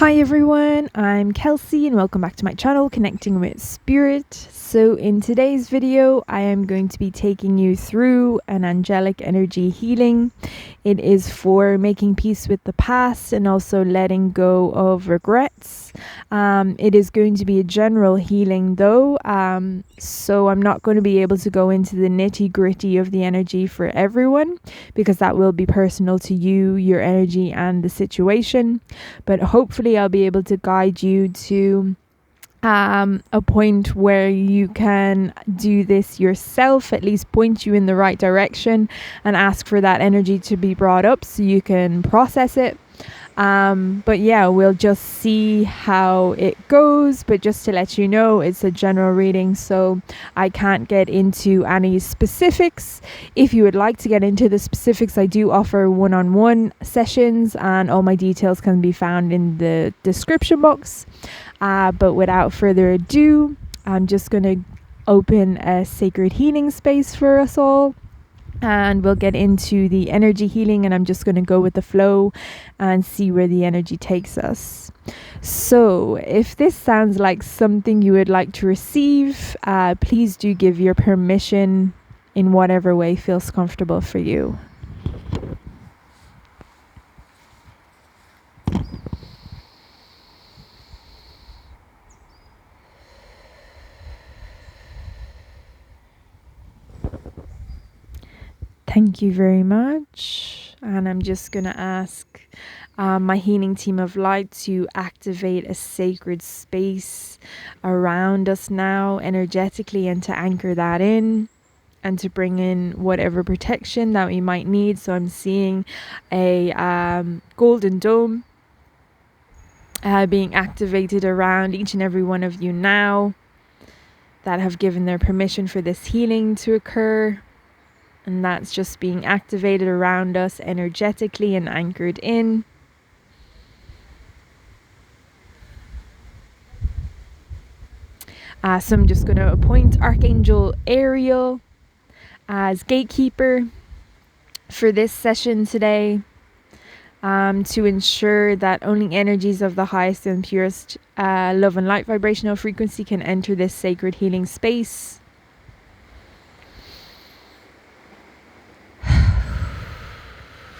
Hi everyone, I'm Kelsey and welcome back to my channel, Connecting with Spirit. So in today's video, I am going to be taking you through an angelic energy healing. It is for making peace with the past and also letting go of regrets. It is going to be a general healing though, so I'm not going to be able to go into the nitty-gritty of the energy for everyone because that will be personal to you, your energy and the situation. But hopefully I'll be able to guide you to a point where you can do this yourself, at least point you in the right direction and ask for that energy to be brought up so you can process it. But yeah, we'll just see how it goes. But just to let you know, it's a general reading, so I can't get into any specifics. If you would like to get into the specifics, I do offer one-on-one sessions and all my details can be found in the description box. But without further ado, I'm just going to open a sacred healing space for us all. And we'll get into the energy healing, and I'm just going to go with the flow and see where the energy takes us. So if this sounds like something you would like to receive, please do give your permission in whatever way feels comfortable for you. Thank you very much. And I'm just going to ask my healing team of light to activate a sacred space around us now energetically, and to anchor that in and to bring in whatever protection that we might need. So I'm seeing a golden dome being activated around each and every one of you now that have given their permission for this healing to occur. And that's just being activated around us energetically and anchored in. So I'm just going to appoint Archangel Ariel as gatekeeper for this session today, to ensure that only energies of the highest and purest love and light vibrational frequency can enter this sacred healing space.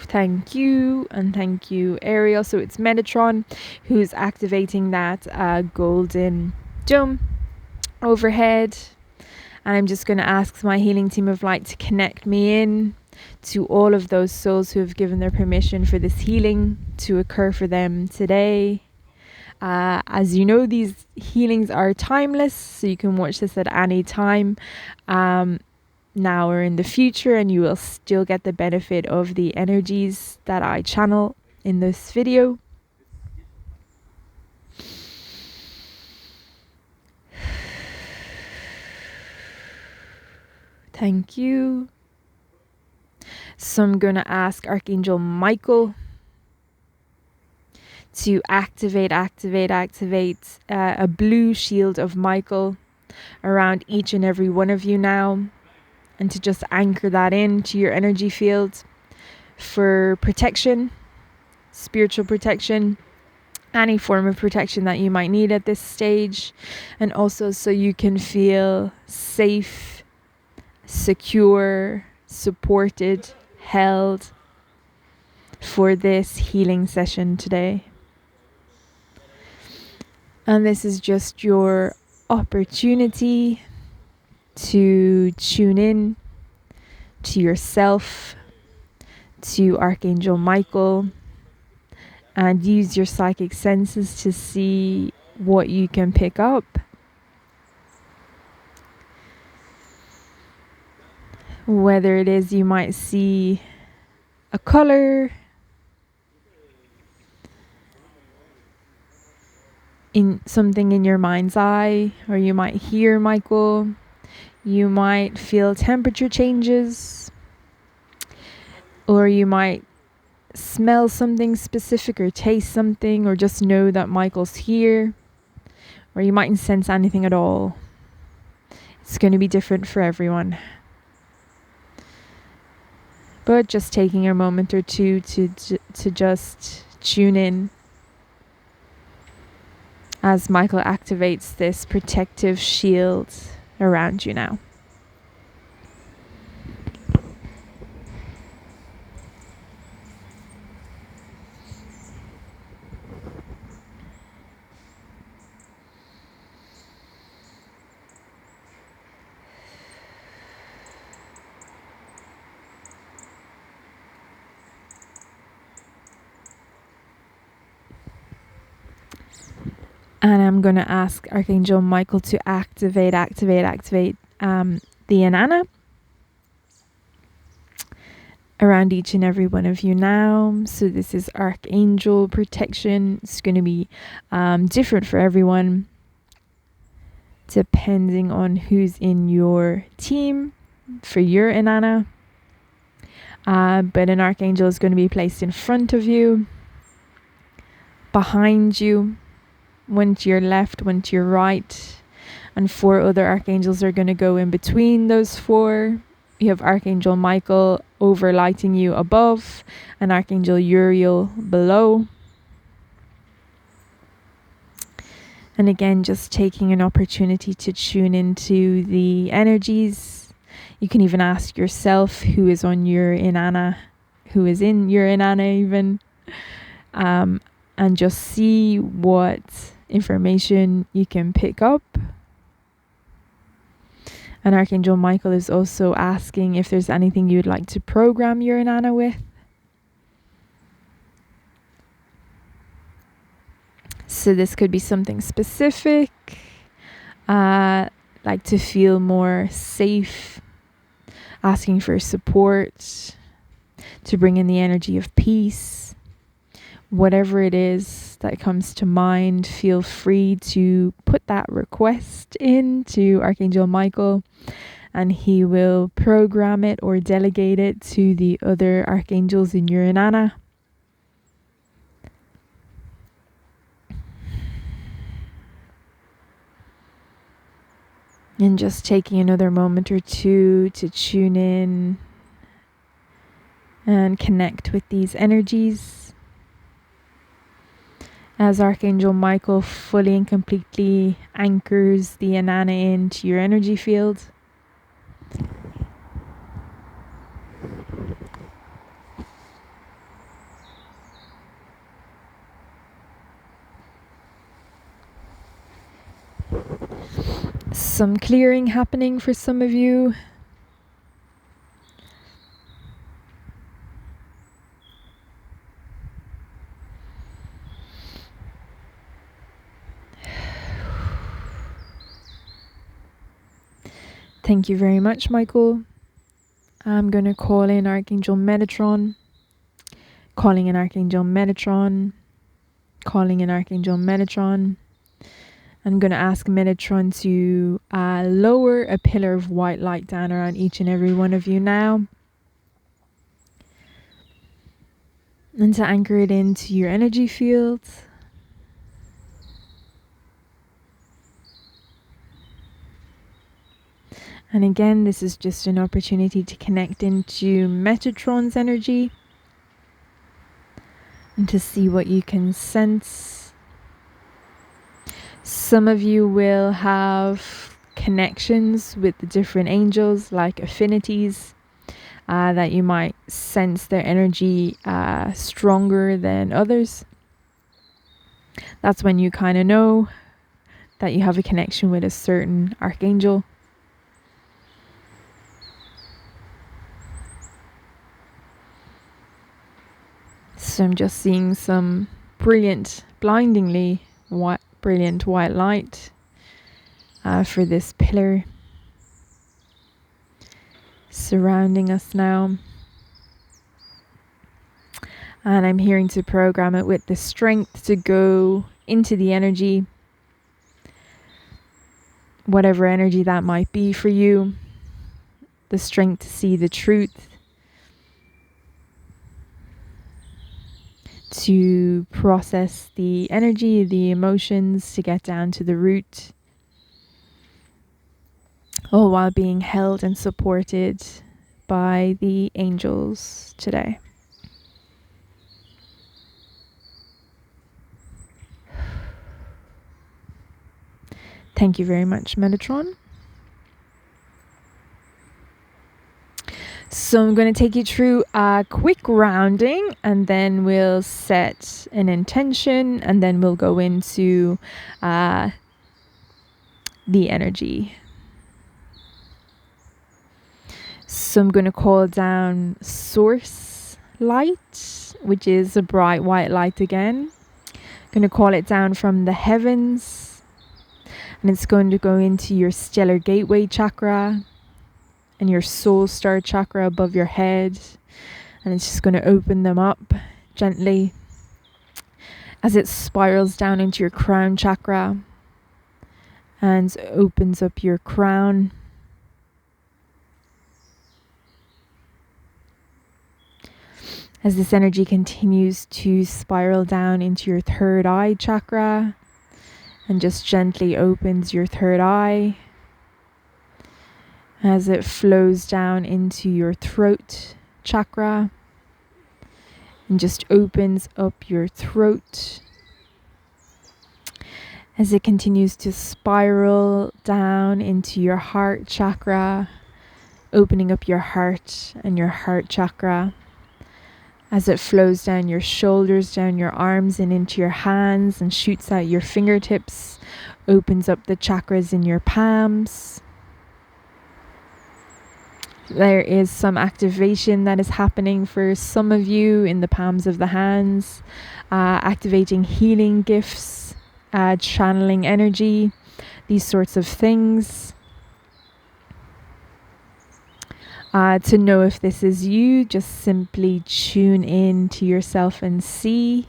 Thank you, and thank you, Ariel. So it's Metatron who's activating that golden dome overhead. And I'm just going to ask my healing team of light to connect me in to all of those souls who have given their permission for this healing to occur for them today. As you know, these healings are timeless, so you can watch this at any time. Now or in the future, and you will still get the benefit of the energies that I channel in this video. Thank you. So I'm going to ask Archangel Michael to activate a blue shield of Michael around each and every one of you now, and to just anchor that into your energy field for protection, spiritual protection, any form of protection that you might need at this stage, and also so you can feel safe, secure, supported, held for this healing session today. And this is just your opportunity to tune in to yourself, to Archangel Michael, and use your psychic senses to see what you can pick up. Whether it is you might see a color, in something in your mind's eye, or you might hear Michael. You might feel temperature changes, or you might smell something specific or taste something, or just know that Michael's here, or you mightn't sense anything at all. It's going to be different for everyone. But just taking a moment or two to just tune in. as Michael activates this protective shield around you now. And I'm going to ask Archangel Michael to activate the Inanna around each and every one of you now. So this is Archangel protection. It's going to be different for everyone, depending on who's in your team for your Inanna. But an Archangel is going to be placed in front of you, behind you, one to your left, one to your right, and 4 other archangels are going to go in between those 4. You have Archangel Michael overlighting you above, and Archangel Uriel below. And again, just taking an opportunity to tune into the energies. You can even ask yourself who is on your Inanna, who is in your Inanna even, and just see what information you can pick up. And Archangel Michael is also asking if there's anything you'd like to program your Inanna with. So this could be something specific, like to feel more safe, asking for support, to bring in the energy of peace. Whatever it is that comes to mind, feel free to put that request in to Archangel Michael, and he will program it or delegate it to the other archangels in your Inanna. And just taking another moment or two to tune in and connect with these energies. As Archangel Michael fully and completely anchors the Inanna into your energy field. Some clearing happening for some of you. Thank you very much, Michael. I'm going to call in Archangel Metatron. Calling in Archangel Metatron. Calling in Archangel Metatron. I'm going to ask Metatron to lower a pillar of white light down around each and every one of you now. And to anchor it into your energy field. And again, this is just an opportunity to connect into Metatron's energy and to see what you can sense. Some of you will have connections with the different angels, like affinities, that you might sense their energy stronger than others. That's when you kind of know that you have a connection with a certain archangel. So I'm just seeing some brilliant, blindingly brilliant white light for this pillar surrounding us now. And I'm hearing to program it with the strength to go into the energy, whatever energy that might be for you, the strength to see the truth, to process the energy, the emotions, to get down to the root, all while being held and supported by the angels today. Thank you very much, Metatron. So I'm going to take you through a quick rounding, and then we'll set an intention, and then we'll go into the energy. So I'm going to call down source light, which is a bright white light again. I'm going to call it down from the heavens, and it's going to go into your stellar gateway chakra and your soul star chakra above your head, and it's just going to open them up gently as it spirals down into your crown chakra and opens up your crown. As this energy continues to spiral down into your third eye chakra and just gently opens your third eye, as it flows down into your throat chakra and just opens up your throat, as it continues to spiral down into your heart chakra, opening up your heart and your heart chakra, as it flows down your shoulders, down your arms and into your hands and shoots out your fingertips, opens up the chakras in your palms. There is some activation that is happening for some of you in the palms of the hands, activating healing gifts, channeling energy, these sorts of things. To know if this is you, just simply tune in to yourself and see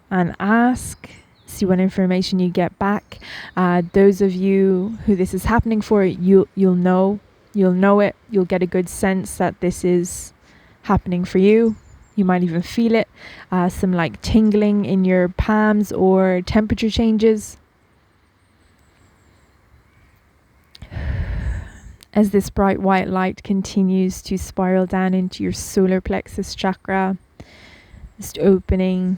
and ask. See what information you get back. Those of you who this is happening for, you'll know it. You'll get a good sense that this is happening for you. You might even feel it, some like tingling in your palms or temperature changes. As this bright white light continues to spiral down into your solar plexus chakra, just opening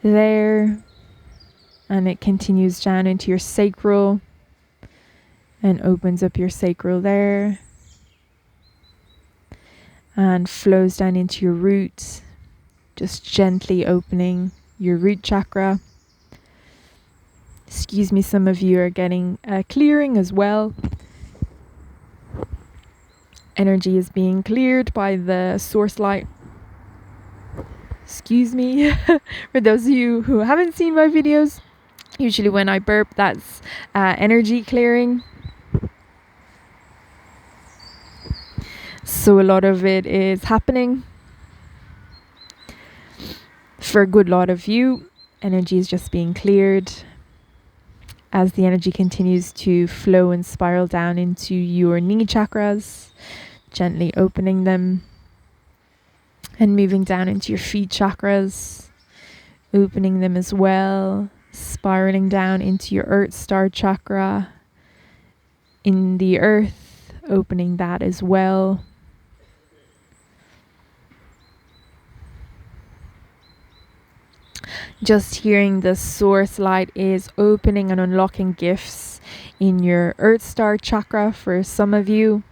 there, and it continues down into your sacral and opens up your sacral there and flows down into your root, just gently opening your root chakra. Excuse me, some of you are getting a clearing as well. Energy is being cleared by the source light. Excuse me. For those of you who haven't seen my videos, usually when I burp, that's energy clearing. So a lot of it is happening. For a good lot of you, energy is just being cleared as the energy continues to flow and spiral down into your knee chakras, gently opening them and moving down into your feet chakras, opening them as well, spiraling down into your earth star chakra in the earth, opening that as well. Just hearing the source light is opening and unlocking gifts in your earth star chakra for some of you.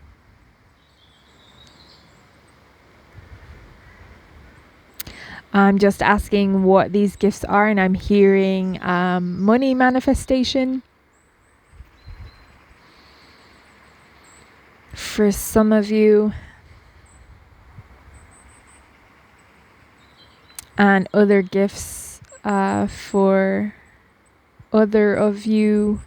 I'm just asking what these gifts are, and I'm hearing money manifestation. For some of you, and other gifts for other of you.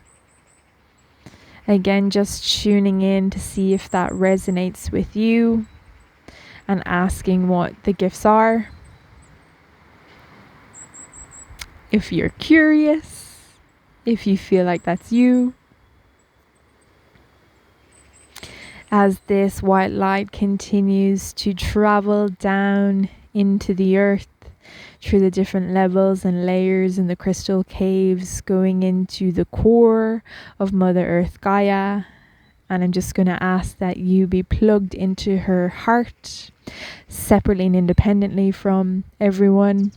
Again, just tuning in to see if that resonates with you and asking what the gifts are. If you're curious, if you feel like that's you. As this white light continues to travel down into the earth, through the different levels and layers in the crystal caves, going into the core of Mother Earth Gaia. And I'm just going to ask that you be plugged into her heart, separately and independently from everyone.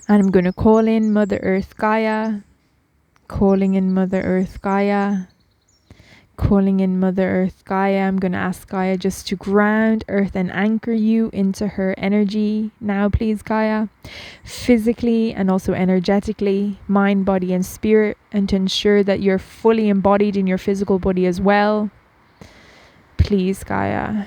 And I'm going to call in Mother Earth Gaia, calling in Mother Earth Gaia, calling in Mother Earth Gaia. I'm going to ask Gaia just to ground Earth and anchor you into her energy now, please, Gaia, physically and also energetically, mind, body and spirit, and to ensure that you're fully embodied in your physical body as well. Please, Gaia.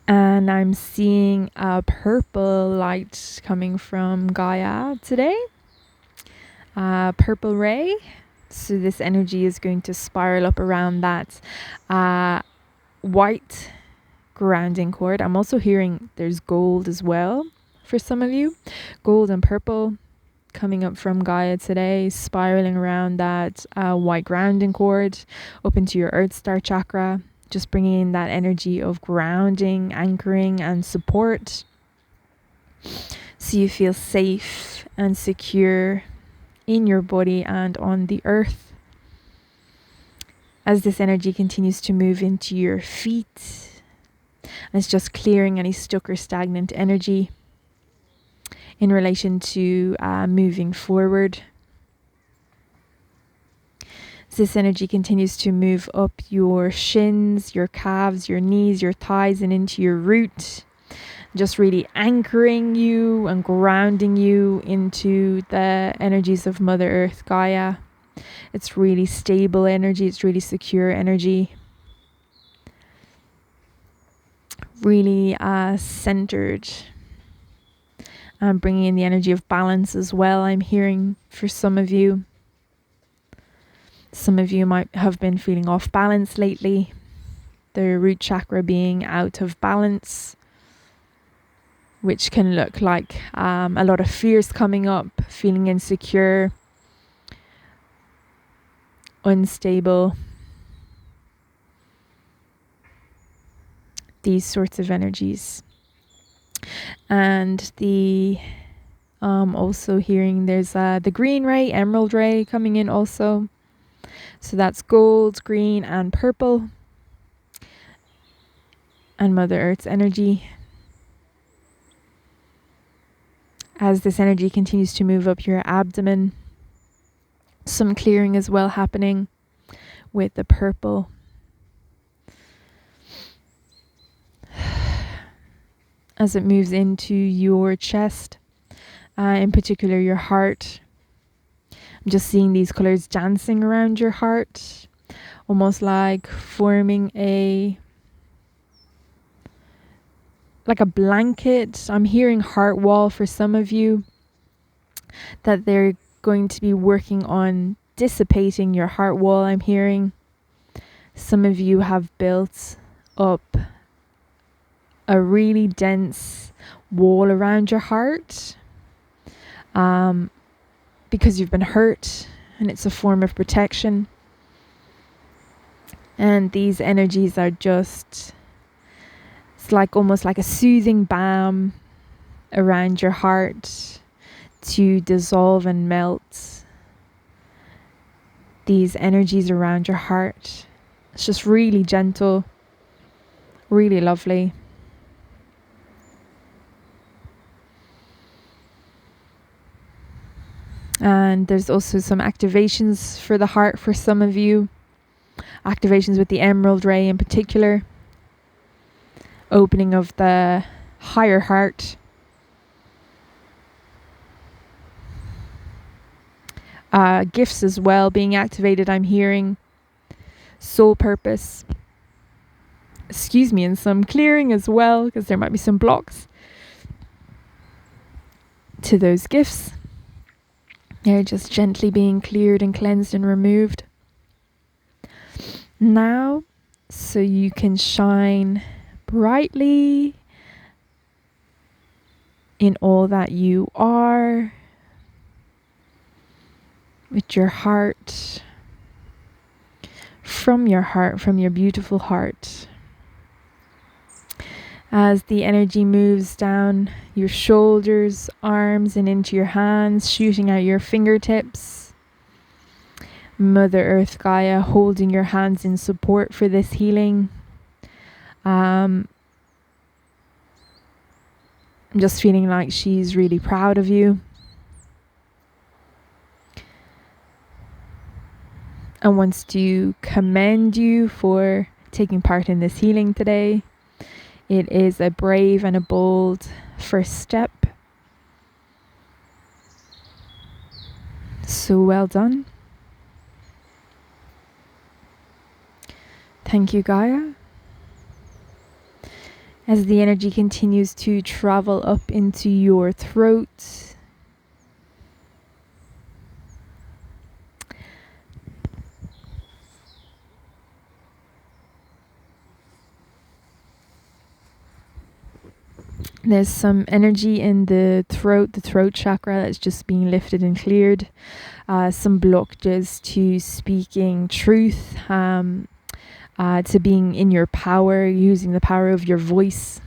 And I'm seeing a purple light coming from Gaia today. Purple ray. So this energy is going to spiral up around that white grounding cord. I'm also hearing there's gold as well for some of you. Gold and purple coming up from Gaia today, spiraling around that white grounding cord up into your Earth Star chakra. Just bringing in that energy of grounding, anchoring and support. So you feel safe and secure in your body and on the earth. As this energy continues to move into your feet, and it's just clearing any stuck or stagnant energy in relation to moving forward. As this energy continues to move up your shins, your calves, your knees, your thighs, and into your root, just really anchoring you and grounding you into the energies of Mother Earth Gaia. It's really stable energy, it's really secure energy, really centered, and bringing in the energy of balance as well. I'm hearing for some of you. Some of you might have been feeling off balance lately, the root chakra being out of balance, which can look like a lot of fears coming up, feeling insecure, unstable. These sorts of energies. And the also hearing there's the green ray, emerald ray coming in also. So that's gold, green and purple. And Mother Earth's energy. As this energy continues to move up your abdomen, some clearing as well happening with the purple. As it moves into your chest, in particular your heart. I'm just seeing these colors dancing around your heart, almost like forming like a blanket. I'm hearing heart wall for some of you, that they're going to be working on dissipating your heart wall. I'm hearing some of you have built up a really dense wall around your heart because you've been hurt, and it's a form of protection. And these energies are just, it's like almost like a soothing balm around your heart to dissolve and melt these energies around your heart. It's just really gentle, really lovely. And there's also some activations for the heart for some of you. Activations with the emerald ray in particular. Opening of the higher heart. Gifts as well being activated, I'm hearing. Soul purpose. And some clearing as well, because there might be some blocks to those gifts. They're just gently being cleared and cleansed and removed. Now, so you can shine brightly in all that you are, with your heart, from your beautiful heart. As the energy moves down your shoulders, arms, and into your hands, shooting out your fingertips. Mother Earth Gaia holding your hands in support for this healing. I'm just feeling like she's really proud of you and wants to commend you for taking part in this healing today. It is a brave and a bold first step. So well done. Thank you, Gaia. As the energy continues to travel up into your throat, there's some energy in the throat chakra that's just being lifted and cleared. Some blockages to speaking truth, to being in your power, using the power of your voice.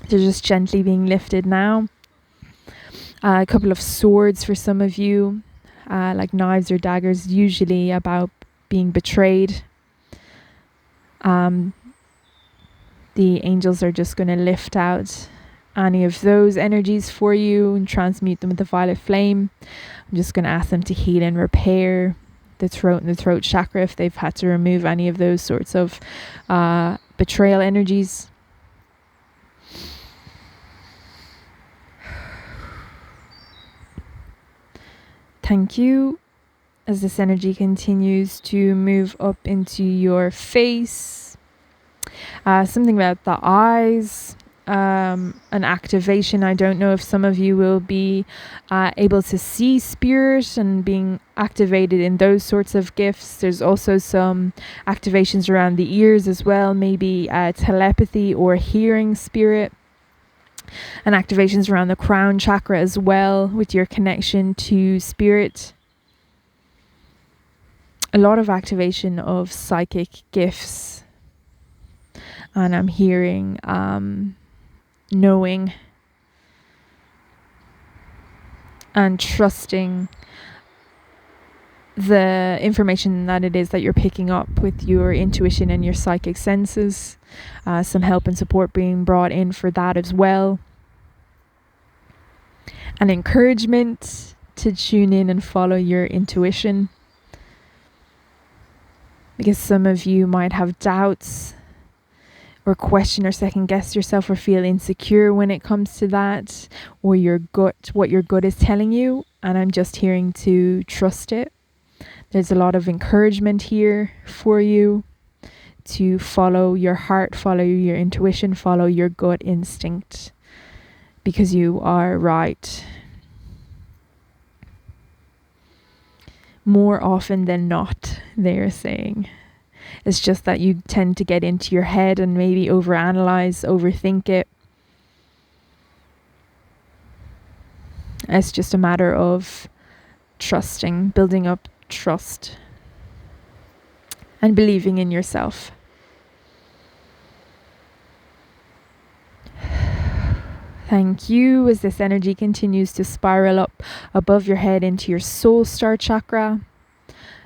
They're just gently being lifted now. A couple of swords for some of you, like knives or daggers, usually about being betrayed. The angels are just going to lift out any of those energies for you and transmute them with the violet flame. I'm just going to ask them to heal and repair the throat and the throat chakra if they've had to remove any of those sorts of betrayal energies. Thank you. As this energy continues to move up into your face, something about the eyes, an activation. I don't know if some of you will be able to see spirit and being activated in those sorts of gifts. There's also some activations around the ears as well, maybe telepathy or hearing spirit. And activations around the crown chakra as well with your connection to spirit. A lot of activation of psychic gifts. And I'm hearing knowing and trusting the information that it is that you're picking up with your intuition and your psychic senses. Some help and support being brought in for that as well. An encouragement to tune in and follow your intuition. Because some of you might have doubts or question or second guess yourself or feel insecure when it comes to that, or your gut, what your gut is telling you. And I'm just hearing to trust it. There's a lot of encouragement here for you to follow your heart, follow your intuition, follow your gut instinct, because you are right. More often than not, they're saying. It's just that you tend to get into your head and maybe overanalyze, overthink it. It's just a matter of trusting, building up trust, and believing in yourself. Thank you. As this energy continues to spiral up above your head into your soul star chakra.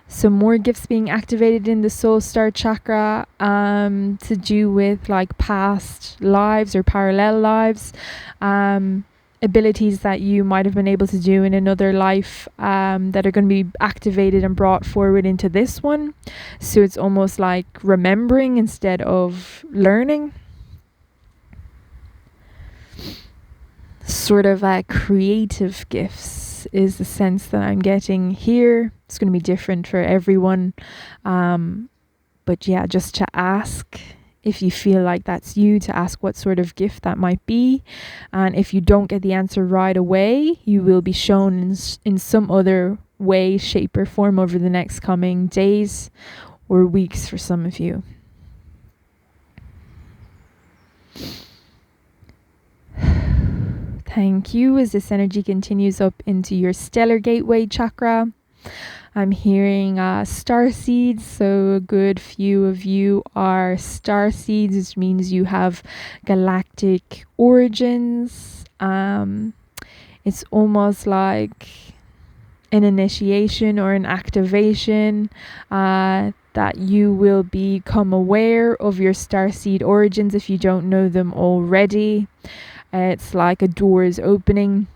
Some more gifts being activated in the soul star chakra, to do with like past lives or parallel lives, abilities that you might have been able to do in another life, that are going to be activated and brought forward into this one. So it's almost like remembering instead of learning. Sort of creative gifts is the sense that I'm getting here. It's going to be different for everyone. But yeah, just to ask if you feel like that's you, to ask what sort of gift that might be. And if you don't get the answer right away, you will be shown in some other way, shape or form over the next coming days or weeks for some of you. Thank you. As this energy continues up into your stellar gateway chakra, I'm hearing star seeds. So a good few of you are star seeds, which means you have galactic origins. It's almost like an initiation or an activation, that you will become aware of your starseed origins if you don't know them already. It's like a door is opening,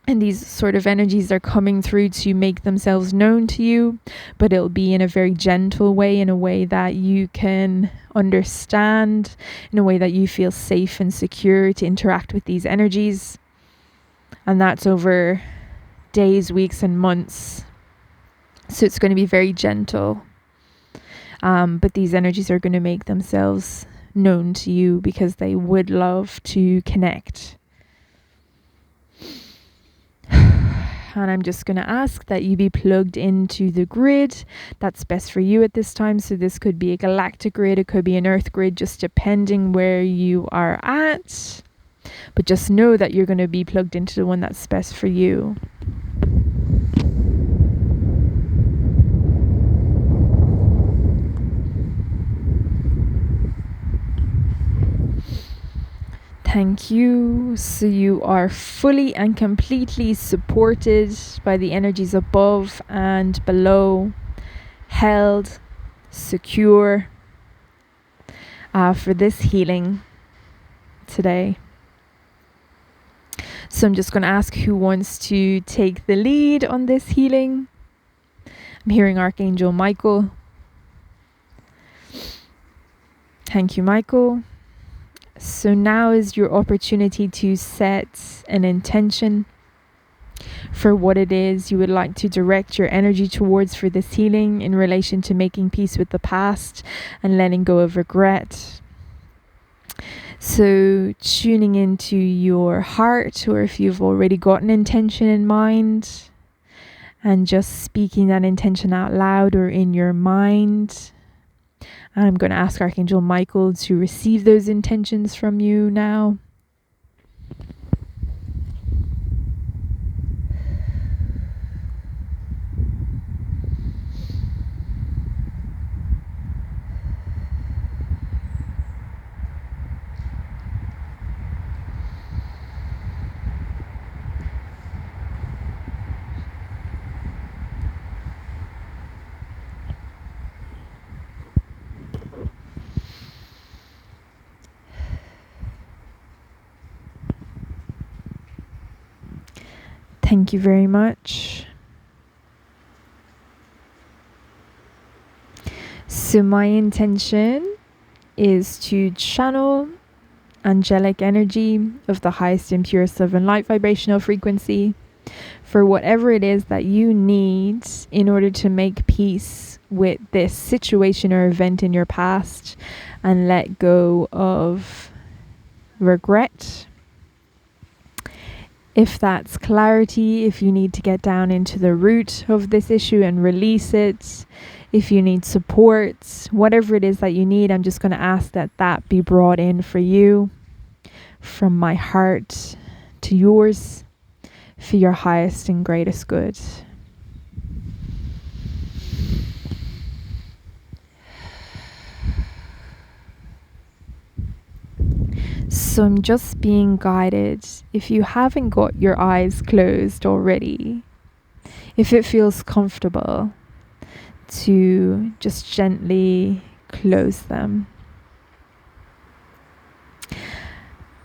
and these sort of energies are coming through to make themselves known to you, but it'll be in a very gentle way, in a way that you can understand, in a way that you feel safe and secure to interact with these energies. And that's over days, weeks, and months. So it's going to be very gentle. But these energies are going to make themselves known to you because they would love to connect. And I'm just going to ask that you be plugged into the grid that's best for you at this time. So this could be a galactic grid, it could be an earth grid, just depending where you are at. But just know that you're going to be plugged into the one that's best for you. Thank you. So you are fully and completely supported by the energies above and below, held, secure, for this healing today. So I'm just going to ask who wants to take the lead on this healing. I'm hearing Archangel Michael. Thank you, Michael. So now is your opportunity to set an intention for what it is you would like to direct your energy towards for this healing in relation to making peace with the past and letting go of regret. So tuning into your heart, or if you've already got an intention in mind, and just speaking that intention out loud or in your mind. I'm going to ask Archangel Michael to receive those intentions from you now. Thank you very much. So my intention is to channel angelic energy of the highest and purest love and light vibrational frequency for whatever it is that you need in order to make peace with this situation or event in your past and let go of regret. If that's clarity, if you need to get down into the root of this issue and release it, if you need support, whatever it is that you need, I'm just going to ask that that be brought in for you from my heart to yours for your highest and greatest good. So I'm just being guided. If you haven't got your eyes closed already, if it feels comfortable, to just gently close them.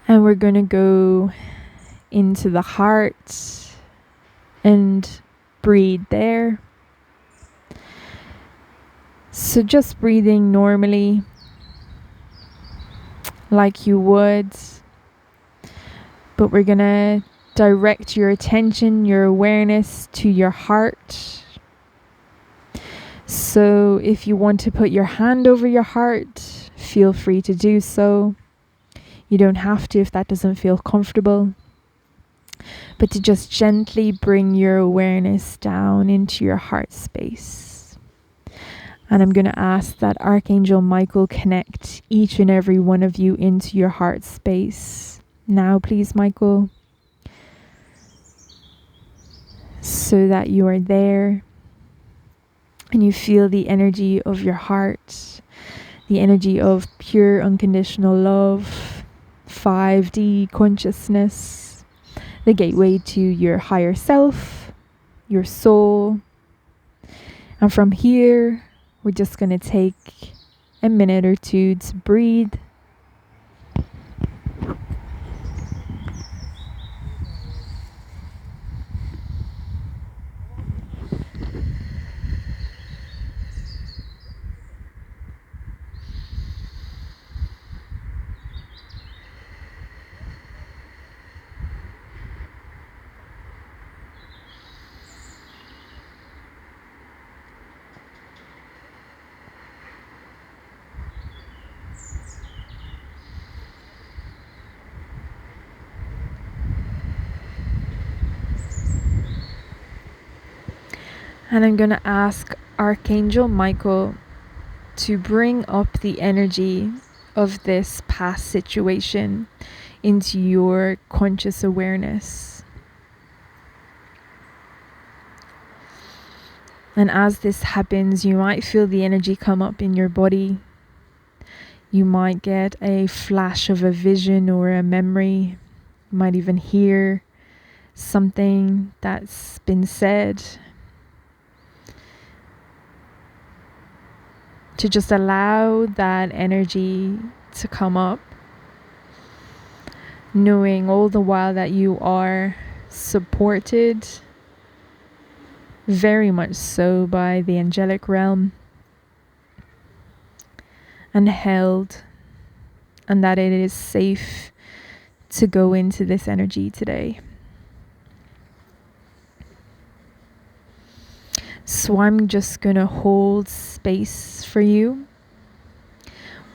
And we're going to go into the heart and breathe there. So just breathing normally, like you would, but we're going to direct your attention, your awareness to your heart. So if you want to put your hand over your heart, feel free to do so. You don't have to if that doesn't feel comfortable. But to just gently bring your awareness down into your heart space. And I'm going to ask that Archangel Michael connect each and every one of you into your heart space. Now, please, Michael. So that you are there. And you feel the energy of your heart, the energy of pure unconditional love, 5D consciousness, the gateway to your higher self, your soul. And from here, we're just going to take a minute or two to breathe. And I'm going to ask Archangel Michael to bring up the energy of this past situation into your conscious awareness. And as this happens, you might feel the energy come up in your body. You might get a flash of a vision or a memory. You might even hear something that's been said. To just allow that energy to come up, knowing all the while that you are supported, very much so, by the angelic realm, and held, and that it is safe to go into this energy today. So I'm just going to hold space for you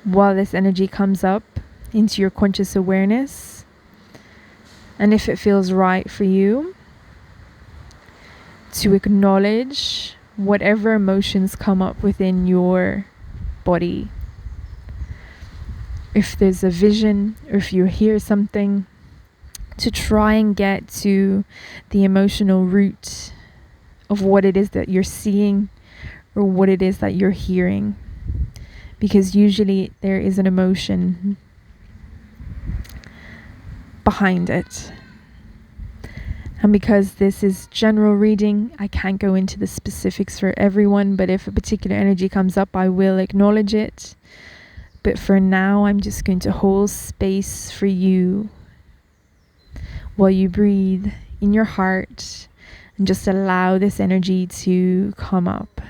while this energy comes up into your conscious awareness. And if it feels right for you, to acknowledge whatever emotions come up within your body. If there's a vision, or if you hear something, to try and get to the emotional root of what it is that you're seeing or what it is that you're hearing. Because usually there is an emotion behind it. And because this is general reading, I can't go into the specifics for everyone, but if a particular energy comes up, I will acknowledge it. But for now, I'm just going to hold space for you while you breathe in your heart and just allow this energy to come up.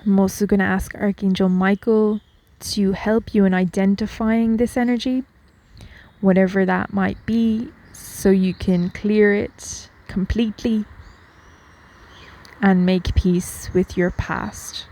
I'm also going to ask Archangel Michael to help you in identifying this energy, whatever that might be, so you can clear it completely and make peace with your past.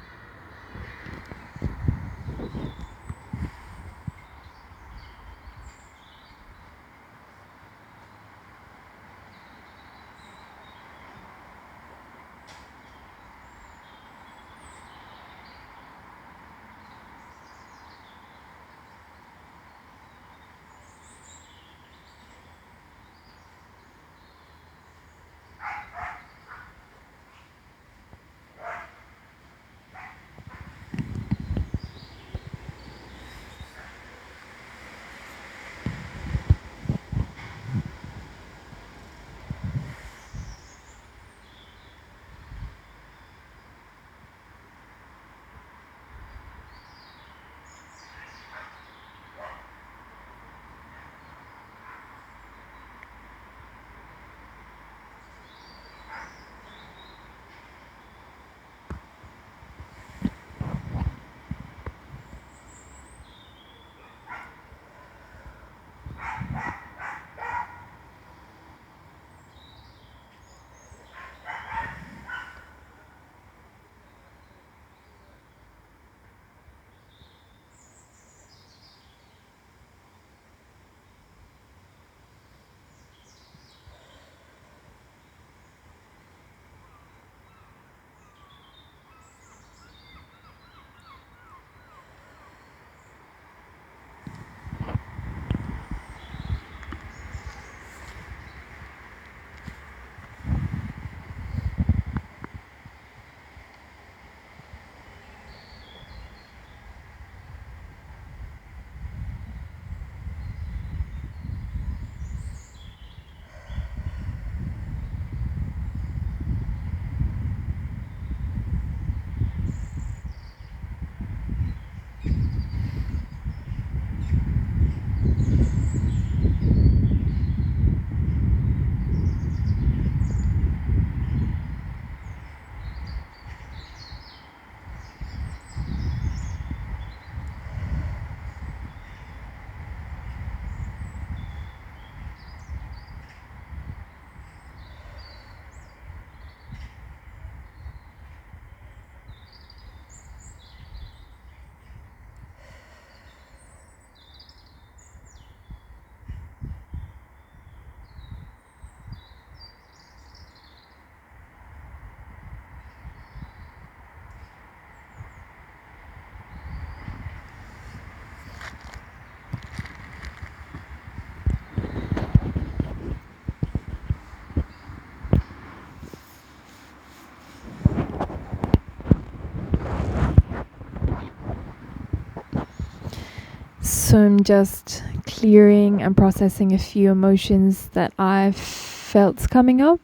So I'm just clearing and processing a few emotions that I've felt coming up.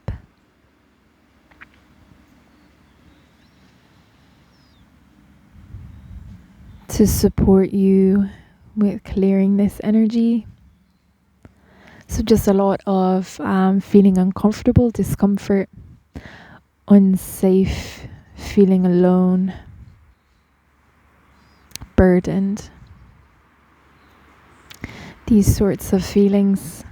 To support you with clearing this energy. So just a lot of feeling uncomfortable, discomfort, unsafe, feeling alone, burdened. These sorts of feelings.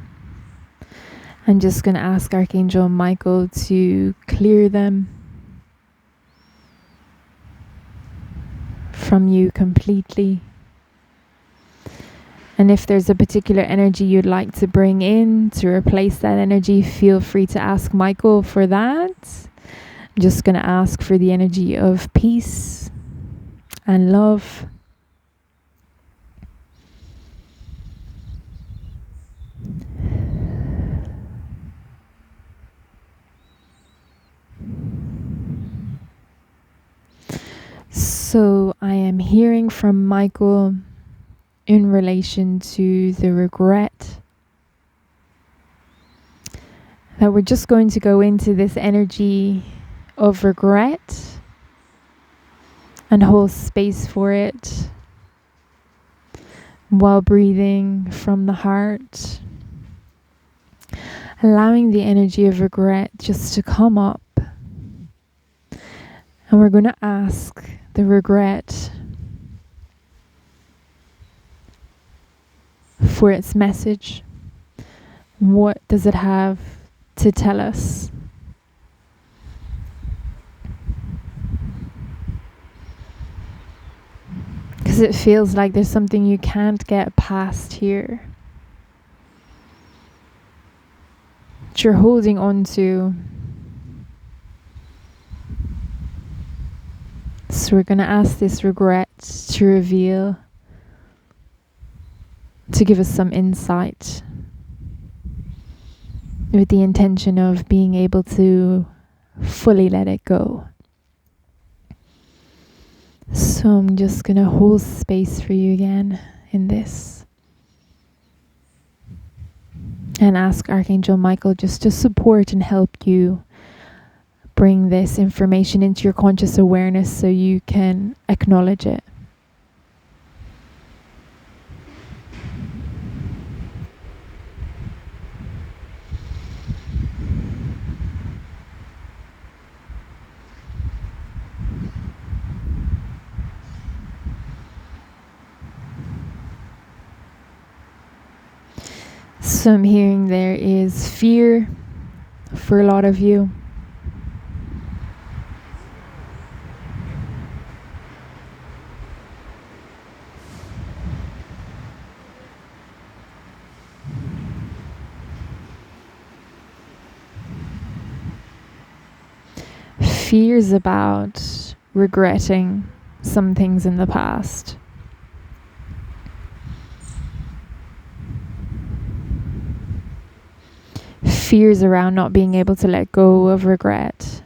I'm just going to ask Archangel Michael to clear them from you completely. And if there's a particular energy you'd like to bring in to replace that energy, feel free to ask Michael for that. I'm just going to ask for the energy of peace and love. So I am hearing from Michael in relation to the regret that we're just going to go into this energy of regret and hold space for it while breathing from the heart, allowing the energy of regret just to come up. And we're going to ask the regret for its message. What does it have to tell us? Because it feels like there's something you can't get past here, that you're holding on to. So we're going to ask this regret to reveal, to give us some insight, with the intention of being able to fully let it go. So I'm just going to hold space for you again in this. And ask Archangel Michael just to support and help you bring this information into your conscious awareness so you can acknowledge it. So I'm hearing there is fear for a lot of you. Fears about regretting some things in the past. Fears around not being able to let go of regret.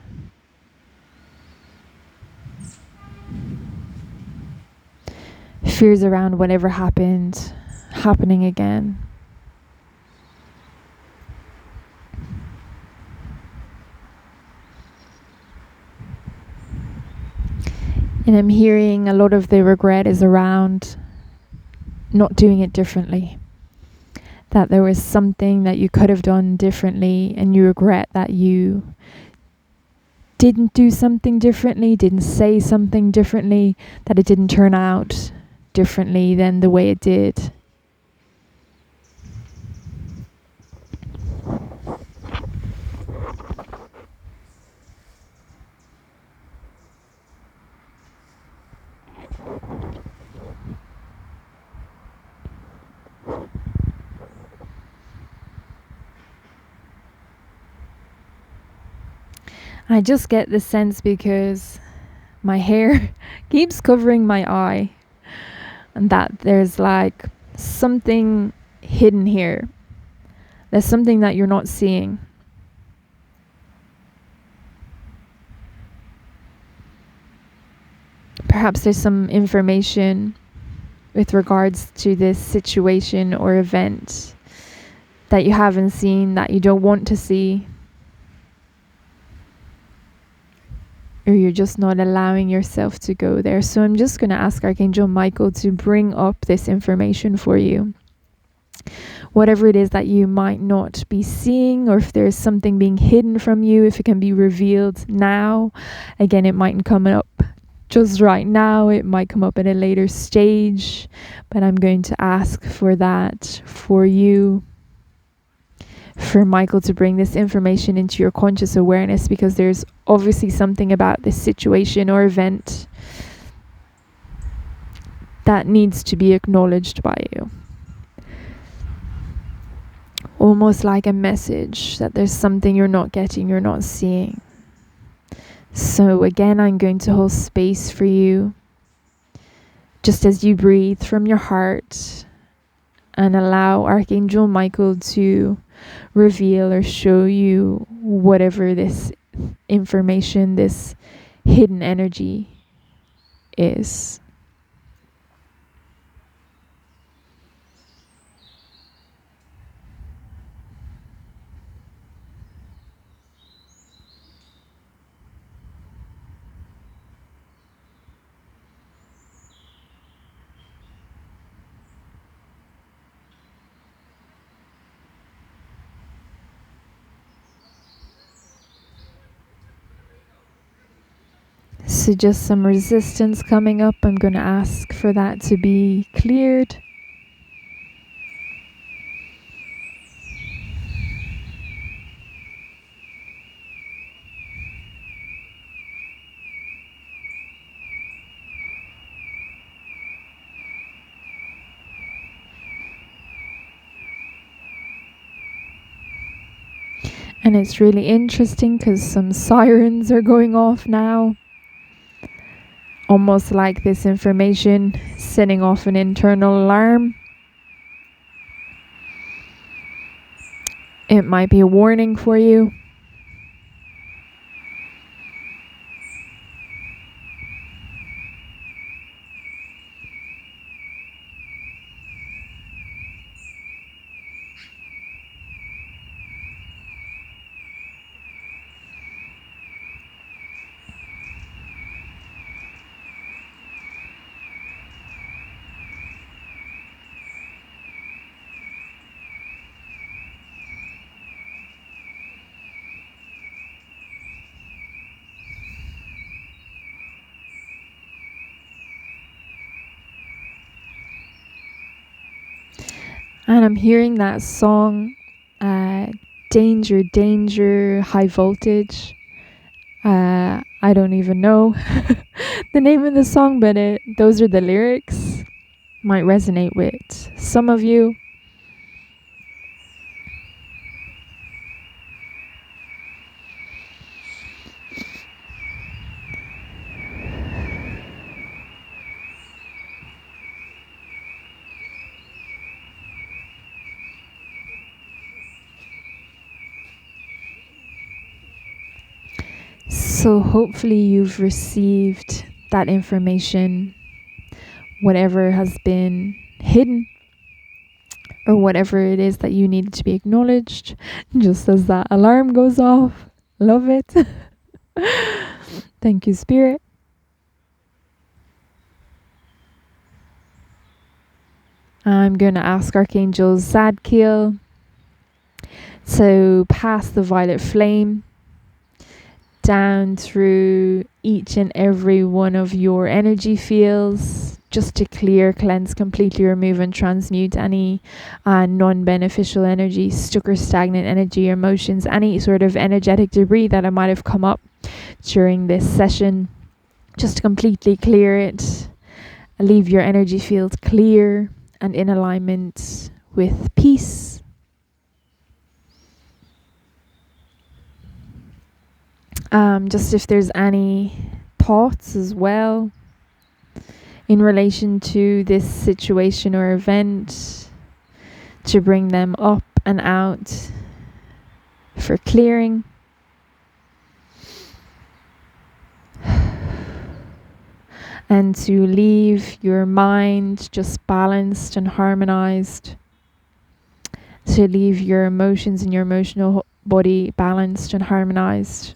Fears around whatever happened happening again. And I'm hearing a lot of the regret is around not doing it differently. That there was something that you could have done differently and you regret that you didn't do something differently, didn't say something differently, that it didn't turn out differently than the way it did. I just get this sense because my hair keeps covering my eye, and that there's like something hidden here. There's something that you're not seeing. Perhaps there's some information with regards to this situation or event that you haven't seen, that you don't want to see, or you're just not allowing yourself to go there. So I'm just going to ask Archangel Michael to bring up this information for you. Whatever it is that you might not be seeing, or if there's something being hidden from you, if it can be revealed now. Again, it mightn't come up just right now, it might come up at a later stage, but I'm going to ask for that for you, for Michael to bring this information into your conscious awareness, because there's obviously something about this situation or event that needs to be acknowledged by you. Almost like a message that there's something you're not getting, you're not seeing. So again, I'm going to hold space for you, just as you breathe from your heart, and allow Archangel Michael to reveal or show you whatever this information, this hidden energy is. So just some resistance coming up. I'm going to ask for that to be cleared. And it's really interesting because some sirens are going off now. Almost like this information setting off an internal alarm. It might be a warning for you. And I'm hearing that song, Danger, Danger, High Voltage. I don't even know the name of the song, but those are the lyrics. Might resonate with some of you. So hopefully you've received that information, whatever has been hidden, or whatever it is that you needed to be acknowledged, just as that alarm goes off. Love it. Thank you, Spirit. I'm going to ask Archangel Zadkiel to pass the violet flame down through each and every one of your energy fields, just to clear, cleanse, completely remove and transmute any non-beneficial energy, stuck or stagnant energy, emotions, any sort of energetic debris that might have come up during this session. Just to completely clear it, leave your energy field clear and in alignment with peace. Just if there's any thoughts as well in relation to this situation or event, to bring them up and out for clearing. and to leave your mind just balanced and harmonized, to leave your emotions and your emotional body balanced and harmonized,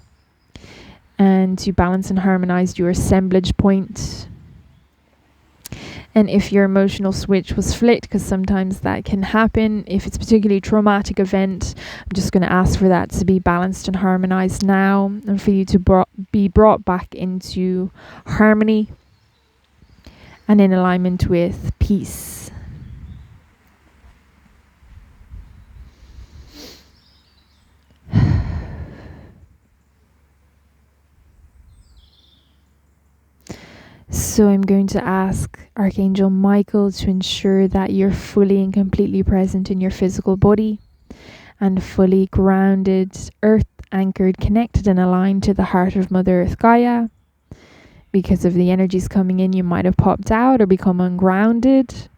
and to balance and harmonize your assemblage point. And if your emotional switch was flipped, because sometimes that can happen, if it's a particularly traumatic event, I'm just going to ask for that to be balanced and harmonized now, and for you to be brought back into harmony and in alignment with peace. So I'm going to ask Archangel Michael to ensure that you're fully and completely present in your physical body and fully grounded, earth anchored, connected and aligned to the heart of Mother Earth Gaia. Because of the energies coming in, you might have popped out or become ungrounded,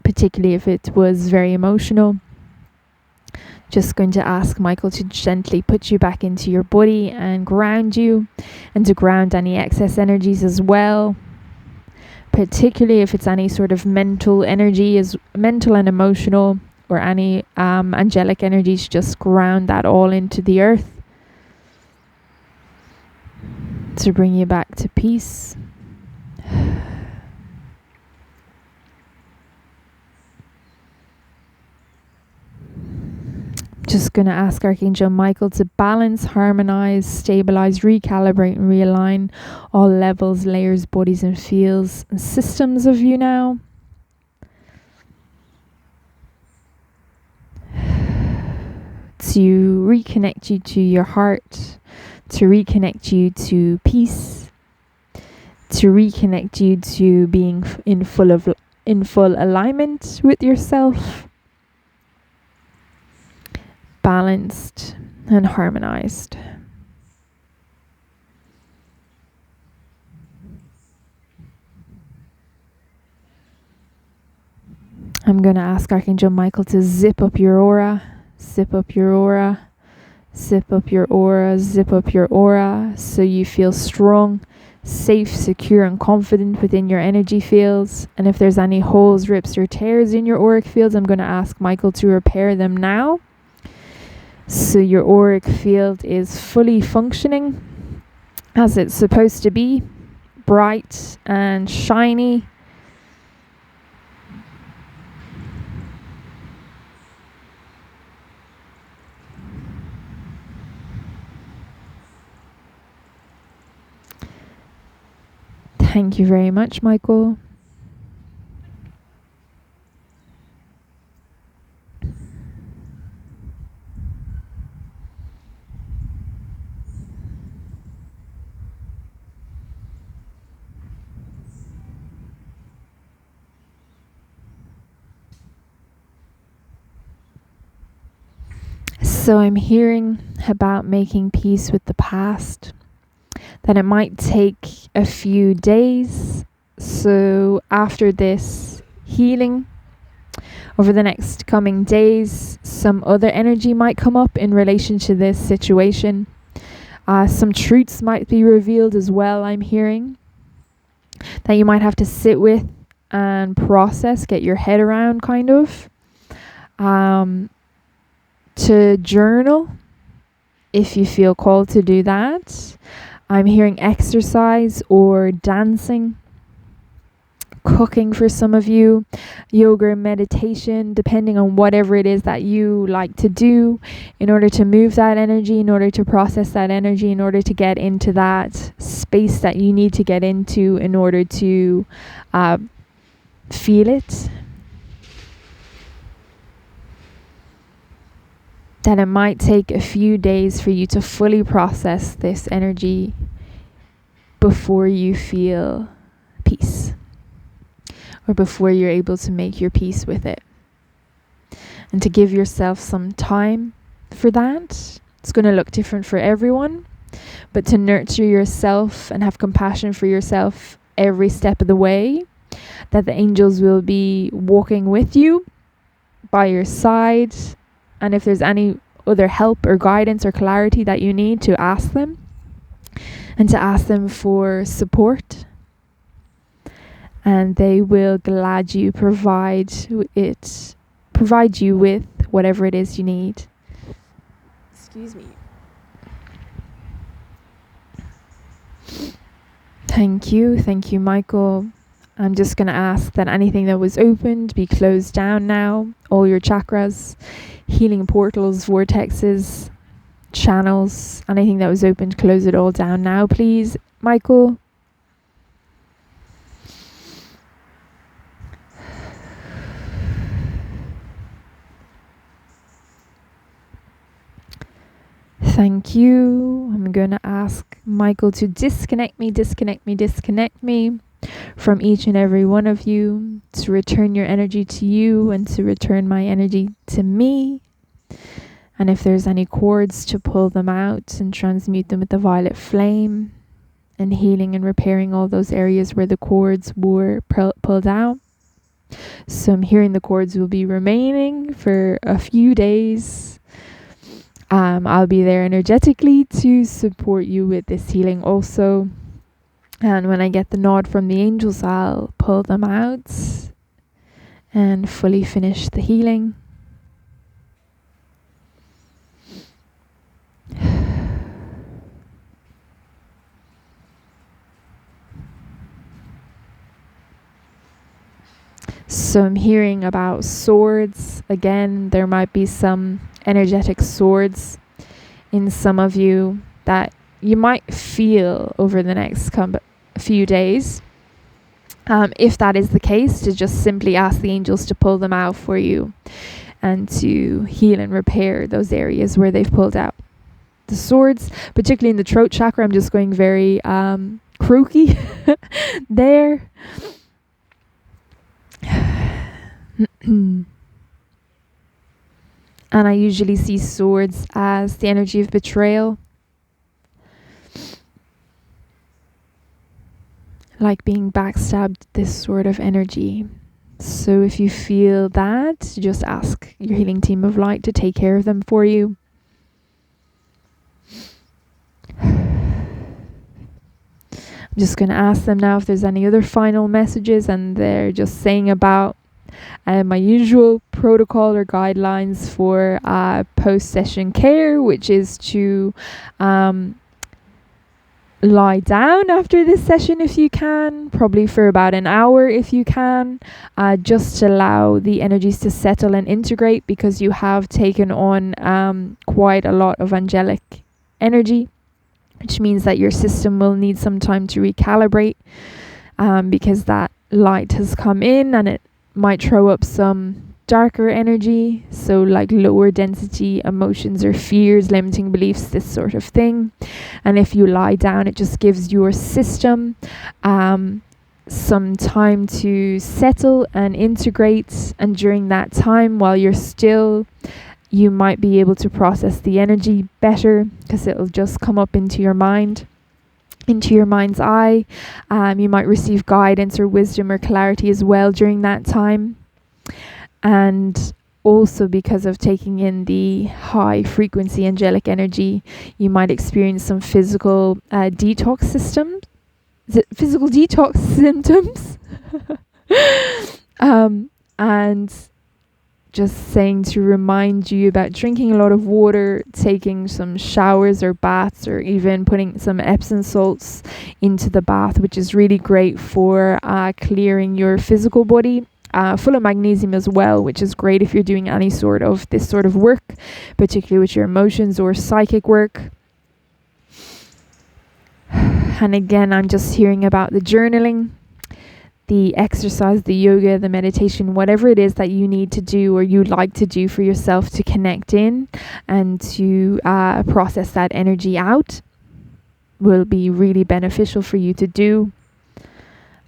particularly if it was very emotional. Just going to ask Michael to gently put you back into your body and ground you, and to ground any excess energies as well, particularly if it's any sort of mental energy, is mental and emotional, or any angelic energies. Just ground that all into the earth to bring you back to peace. Just going to ask Archangel Michael to balance, harmonize, stabilize, recalibrate and realign all levels, layers, bodies and fields and systems of you now. To reconnect you to your heart, to reconnect you to peace, to reconnect you to being in full alignment with yourself, balanced and harmonized. I'm going to ask Archangel Michael to zip up your aura, zip up your aura, zip up your aura, zip up your aura, so you feel strong, safe, secure and confident within your energy fields. And if there's any holes, rips or tears in your auric fields, I'm going to ask Michael to repair them now. So your auric field is fully functioning as it's supposed to be, bright and shiny. Thank you very much, Michael. So I'm hearing about making peace with the past, that it might take a few days. So after this healing, over the next coming days, some other energy might come up in relation to this situation. Some truths might be revealed as well, I'm hearing, that you might have to sit with and process, get your head around kind of. To journal, if you feel called to do that. I'm hearing exercise or dancing, cooking for some of you, yoga, meditation, depending on whatever it is that you like to do in order to move that energy, in order to process that energy, in order to get into that space that you need to get into in order to feel it. That it might take a few days for you to fully process this energy before you feel peace, or before you're able to make your peace with it. And to give yourself some time for that. It's going to look different for everyone, but to nurture yourself and have compassion for yourself every step of the way, that the angels will be walking with you, by your side. And if there's any other help or guidance or clarity that you need, to ask them, and to ask them for support and they will gladly provide you with whatever it is you need. Excuse me. Thank you, Michael. I'm just going to ask that anything that was opened be closed down now. All your chakras, healing portals, vortexes, channels, anything that was opened, close it all down now, please, Michael. Thank you. I'm going to ask Michael to disconnect me from each and every one of you, to return your energy to you and to return my energy to me. And if there's any cords, to pull them out and transmute them with the violet flame, and healing and repairing all those areas where the cords were pulled out. So I'm hearing the cords will be remaining for a few days. I'll be there energetically to support you with this healing also. And when I get the nod from the angels, I'll pull them out and fully finish the healing. So I'm hearing about swords. Again, there might be some energetic swords in some of you that you might feel over the next few days. If that is the case, to just simply ask the angels to pull them out for you and to heal and repair those areas where they've pulled out the swords, particularly in the throat chakra. I'm just going very croaky there. And I usually see swords as the energy of betrayal, like being backstabbed, this sort of energy. So if you feel that, just ask your healing team of light to take care of them for you. I'm just going to ask them now if there's any other final messages, and they're just saying about my usual protocol or guidelines for post-session care, which is to lie down after this session if you can, probably for about an hour if you can, just to allow the energies to settle and integrate, because you have taken on quite a lot of angelic energy, which means that your system will need some time to recalibrate, because that light has come in and it might throw up some darker energy, so like lower density emotions or fears, limiting beliefs, this sort of thing. And if you lie down, it just gives your system some time to settle and integrate, and during that time, while you're still, you might be able to process the energy better, because it'll just come up into your mind, into your mind's eye. You might receive guidance or wisdom or clarity as well during that time. And also, because of taking in the high frequency angelic energy, you might experience some physical detox symptoms. And just saying to remind you about drinking a lot of water, taking some showers or baths, or even putting some Epsom salts into the bath, which is really great for clearing your physical body. Full of magnesium as well, which is great if you're doing any sort of this sort of work, particularly with your emotions or psychic work. And again, I'm just hearing about the journaling, the exercise, the yoga, the meditation, whatever it is that you need to do or you'd like to do for yourself to connect in and to process that energy out, will be really beneficial for you to do.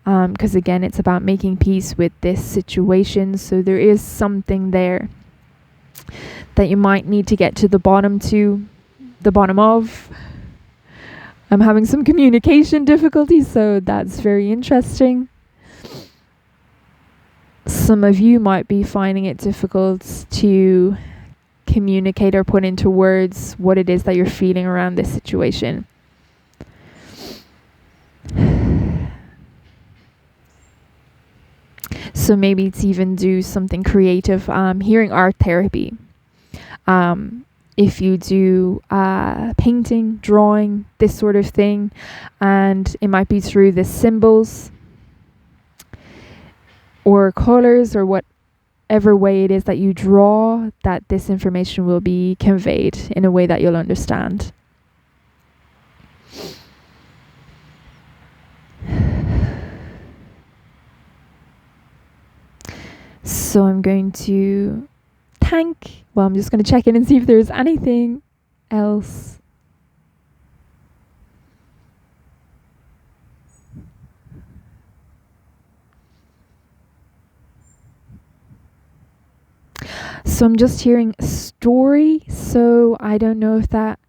Because again, it's about making peace with this situation. So there is something there that you might need to get to the bottom of. I'm having some communication difficulties, so that's very interesting. Some of you might be finding it difficult to communicate or put into words what it is that you're feeling around this situation. So maybe it's even do something creative, hearing art therapy. If you do painting, drawing, this sort of thing, and it might be through the symbols or colors or whatever way it is that you draw, that this information will be conveyed in a way that you'll understand. So I'm going to I'm just going to check in and see if there's anything else. So I'm just hearing story. So I don't know if that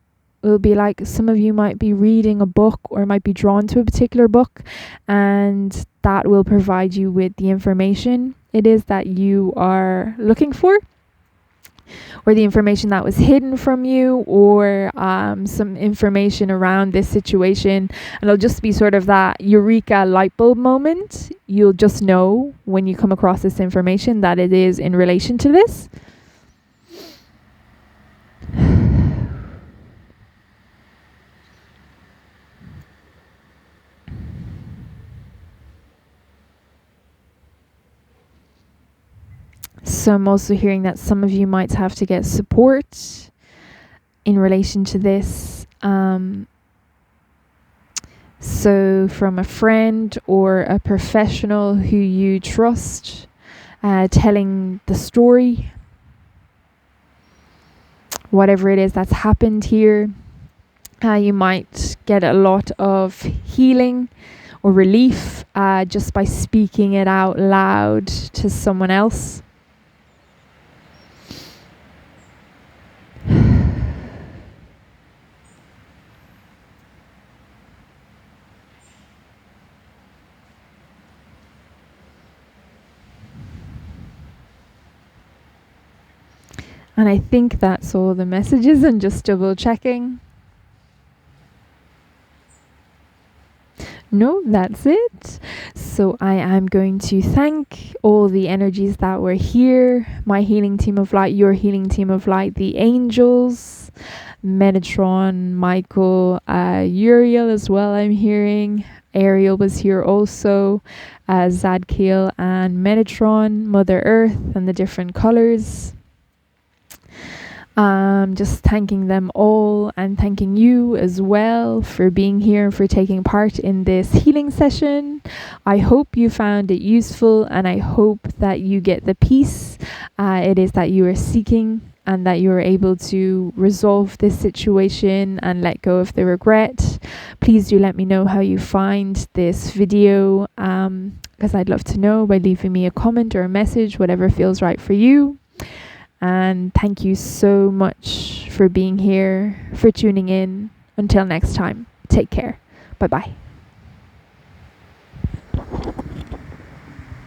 will be like, some of you might be reading a book or might be drawn to a particular book, and that will provide you with the information it is that you are looking for, or the information that was hidden from you, or some information around this situation. And it'll just be sort of that eureka light bulb moment. You'll just know when you come across this information that it is in relation to this. So I'm also hearing that some of you might have to get support in relation to this. So from a friend or a professional who you trust, telling the story, whatever it is that's happened here. You might get a lot of healing or relief just by speaking it out loud to someone else. And I think that's all the messages. I'm just double checking. No, that's it. So I am going to thank all the energies that were here, my healing team of light, your healing team of light, the angels, Metatron, Michael, Uriel as well, I'm hearing. Ariel was here also, Zadkiel and Metatron, Mother Earth and the different colors. Just thanking them all and thanking you as well for being here and for taking part in this healing session. I hope you found it useful, and I hope that you get the peace it is that you are seeking, and that you're able to resolve this situation and let go of the regret. Please do let me know how you find this video, because I'd love to know by leaving me a comment or a message, whatever feels right for you. And thank you so much for being here, for tuning in. Until next time, take care. Bye-bye.